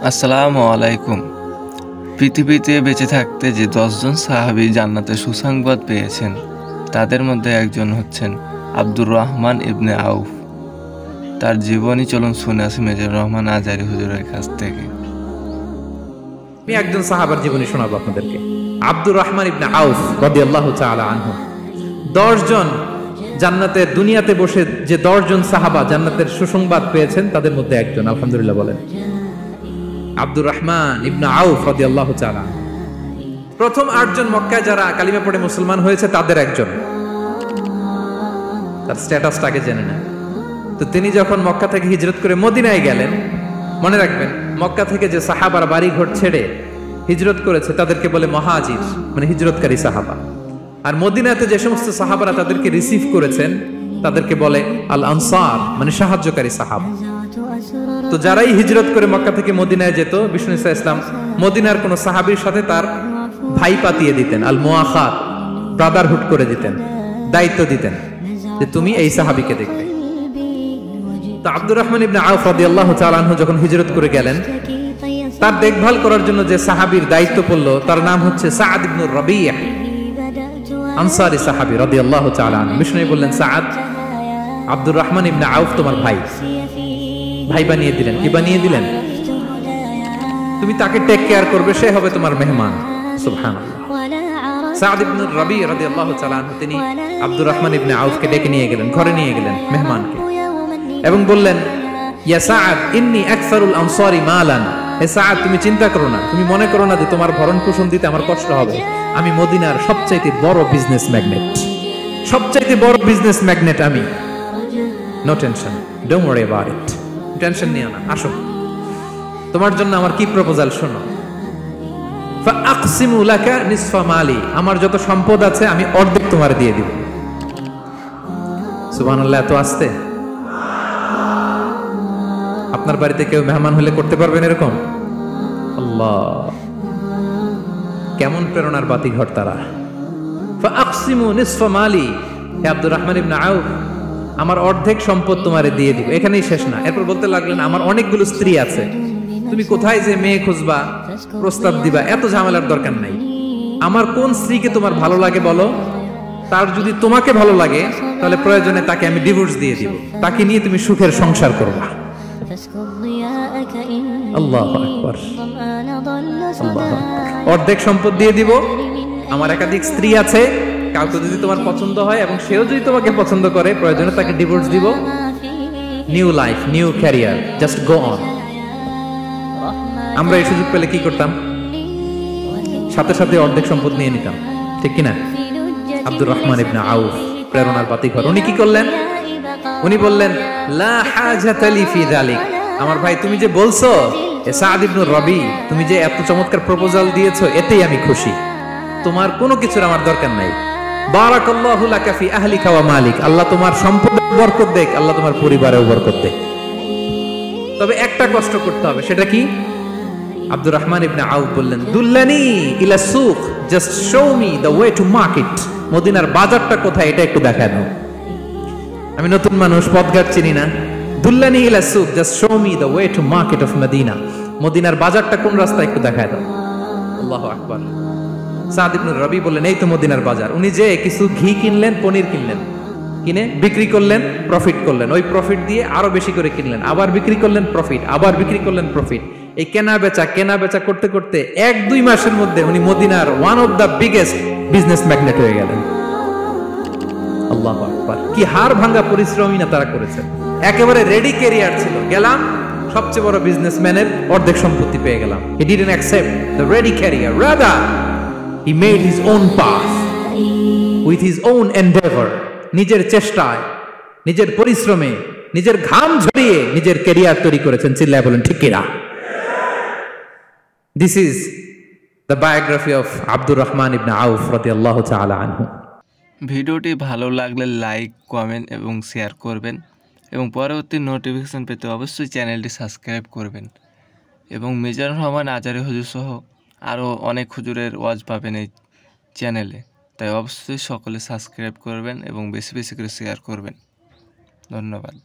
আসসালামু আলাইকুম। পৃথিবীতে বেঁচে থাকতে যে 10 জন সাহাবী জান্নাতে সুসংবাদ পেয়েছেন তাদের মধ্যে একজন হচ্ছেন আব্দুর রহমান ইবনে আউফ। তার জীবনী চলুন শুনে আসি মেজর রহমান আজারি হুজুরের কাছ থেকে। আমি একজন সাহাবার জীবনী শোনাবো আপনাদেরকে। আব্দুর রহমান ইবনে আউফ রাদিয়াল্লাহু তাআলা আনহু 10 জন জান্নাতের দুনিয়াতে বসে যে 10 জন সাহাবা জান্নাতের সুসংবাদ পেয়েছেন তাদের মধ্যে একজন। আলহামদুলিল্লাহ বলেন। আব্দুর রহমান ইবনে আউফ রাদিয়াল্লাহু তাআলা প্রথম 8 জন মক্কায় যারা কালিমা পড়ে মুসলমান হয়েছে তাদের একজন। তার স্ট্যাটাসটাকে জেনে নেন। তো তিনি যখন মক্কা থেকে হিজরত করে মদিনায় গেলেন, মনে রাখবেন মক্কা থেকে যে সাহাবারা বাড়ি ঘর ছেড়ে হিজরত করেছে তাদেরকে বলে মুহাজির, মানে হিজরতকারী সাহাবা। আর মদিনাতে যে সমস্ত সাহাবারা তাদেরকে রিসিভ করেছেন তাদেরকে বলে আল আনসার, মানে সাহায্যকারী সাহাবা। তো যারাই হিজরত করে মক্কা থেকে মদিনায় যেত, বিষ্ণু ইসলাম মদিনার কোন সাহাবীর সাথে তার ভাই পাতিয়ে দিতেন, আল মুআখাত, ব্রাদারহুড করে দিতেন, দায়িত্ব দিতেন যে তুমি এই সাহাবীকে দেখবে। তো আব্দুর রহমান ইবনে আউফ রাদিয়াল্লাহু তাআলা আনহু যখন হিজরত করে গেলেন, তার দেখভাল করার জন্য যে সাহাবীর দায়িত্ব পড়ল তার নাম হচ্ছে সাআদ ইবনে রাবিয়া, আনসারী সাহাবী রাদিয়াল্লাহু তাআলা আনহু। বিষ্ণু বললেন, সাআদ, আব্দুর রহমান ইবনে আউফ তোমার ভাই। ভাই বানিয়ে দিলেন। কি বানিয়ে দিলেন? তুমি তাকে টেক কেয়ার করবে, সে হবে তোমার মেহমান। সুবহানাল্লাহ। সাআদ ইবনে রাবি রাদিয়াল্লাহু তাআলা আনহু তিনি আব্দুর রহমান ইবনে আউফকে ডেকে নিয়ে গেলেন, ঘরে নিয়ে গেলেন মেহমানকে, এবং বললেন, ইয়া সাআদ ইন্নী আকসারুল আনসারি মালান। হে সাআদ, তুমি চিন্তা করো না, তুমি মনে করো না যে তোমার ভরণ পোষণ দিতে আমার কষ্ট হবে। আমি মদিনার সবচাইতে বড় বিজনেস ম্যাগনেট, সবচাইতে বড় বিজনেস ম্যাগনেট আমি। No tension, don't worry about it. Tension নিও না, আসো, তোমার জন্য আমার কি প্রপোজাল শোনো। ফাআকসিমু লাকা নিসফা মালি, আমার যত সম্পদ আছে আমি অর্ধেক তোমার দিয়ে দিব। সুবহানাল্লাহ। এত আস্তে আপনার বাড়িতে কেউ মেহমান হলে করতে পারবেন এরকম? আল্লাহ, কেমন প্রেরণার বাতি ঘর তারা। ফাআকসিমু নিসফা মালি, হে আব্দুর রহমান ইবনে আউফ, আমার অর্ধেক সম্পদ তোমারে দিয়ে দিব। এখানেই শেষ না, এরপর বলতে লাগলেন, আমার অনেকগুলো স্ত্রী আছে, তুমি কোথায় যে মেয়ে খুঁজবা, প্রস্তাব দিবা, এত ঝামেলার দরকার নাই। আমার কোন স্ত্রীকে তোমার ভালো লাগে বলো, তার যদি তোমাকে ভালো লাগে তাহলে প্রয়োজনে তাকে আমি ডিভোর্স দিয়ে দিব, তাকে নিয়ে তুমি সুখের সংসার করবা। আল্লাহু আকবার, আল্লাহু আকবার। অর্ধেক সম্পদ দিয়ে দিব, আমার একাধিক স্ত্রী আছে, কাউকে যদি তোমার পছন্দ হয় এবং সেও যদি তোমাকে পছন্দ করে প্রয়োজনে তাকে ডিভোর্স দিব। New life, new career, just go on. আমরা এই সুযোগ পেলে কি করতাম? সাথে সাথে অর্ধেক সম্পদ নিয়ে নিতাম, ঠিক কিনা? আব্দুর রহমান ইবনে আউফ প্রেরণার বাতিঘর। উনি কি করলেন? উনি বললেন, লা হাজাতা লি ফি যালিক। আমার ভাই, তুমি যে বলছো সাআদ ইবনে রাবি, তুমি যে এত চমৎকার প্রপোজাল দিয়েছো, এতেই আমি খুশি। তোমার কোনো কিছুর আমার দরকার নাই। বারাকাল্লাহু লাকা ফি আহলিকা ওয়া মালিক, আল্লাহ তোমার সম্পদে বরকত দেখ, আল্লাহ তোমার পরিবারেও বরকত দেখ। তবে একটা কষ্ট করতে হবে, সেটা কি? আব্দুর রহমান ইবনে আউফ বললেন, দুল্লানি ইলা সুক, just show me the way to market. মদিনার বাজারটা কোথায় এটা একটু দেখায় দাও। আমি নতুন মানুষ, পথঘাট চিনি না। দুল্লানি ইলা সুক, just show me the way to market of Medina. মদিনার বাজারটা কোন রাস্তা একটু দেখায় দাও। আল্লাহু আকবার। সাআদ ইবনে রাবি বললেন, এই তো মদিনার বাজার। উনি যে কিছু ঘি কিনলেন, পনির কিনলেন, কিনে বিক্রি করলেন, প্রফিট করলেন। ওই প্রফিট দিয়ে আরো বেশি করে কিনলেন, আবার বিক্রি করলেন, প্রফিট, আবার বিক্রি করলেন, প্রফিট। এই কেনা বেচা করতে করতে 1-2 মাসের মধ্যে উনি মদিনার one of the biggest business magnate হয়ে গেলেন। আল্লাহু আকবার। কি হাড় ভাঙা পরিশ্রমই না তারা করেছেন। একেবারে রেডি ক্যারিয়ার ছিল, গেলাম সবচেয়ে বড় বিজনেসম্যানের অর্ধেক সম্পত্তি পেয়ে গেলাম। He didn't accept the ready career, rather he made his own path with his own endeavor. নিজের চেষ্টায়, নিজের পরিশ্রমে, নিজের ঘাম ঝরিয়ে নিজের ক্যারিয়ার তৈরি করেছেন। চিল্লায় বলেন ঠিক কিনা? This is the biography of Abdur Rahman ইবনে আউফ রাদিয়াল্লাহু তাআলা আনহু। ভিডিওটি ভালো লাগলে লাইক, কমেন্ট এবং শেয়ার করবেন, এবং পরবর্তী নোটিফিকেশন পেতে অবশ্যই চ্যানেলটি সাবস্ক্রাইব করবেন। এবং মেজর রহমান আজারি হুজুর সহ আরও অনেক হুজুরের ওয়াজ পাবেন এই চ্যানেলে, তাই অবশ্যই সকলে সাবস্ক্রাইব করবেন এবং বেশি বেশি করে শেয়ার করবেন। ধন্যবাদ।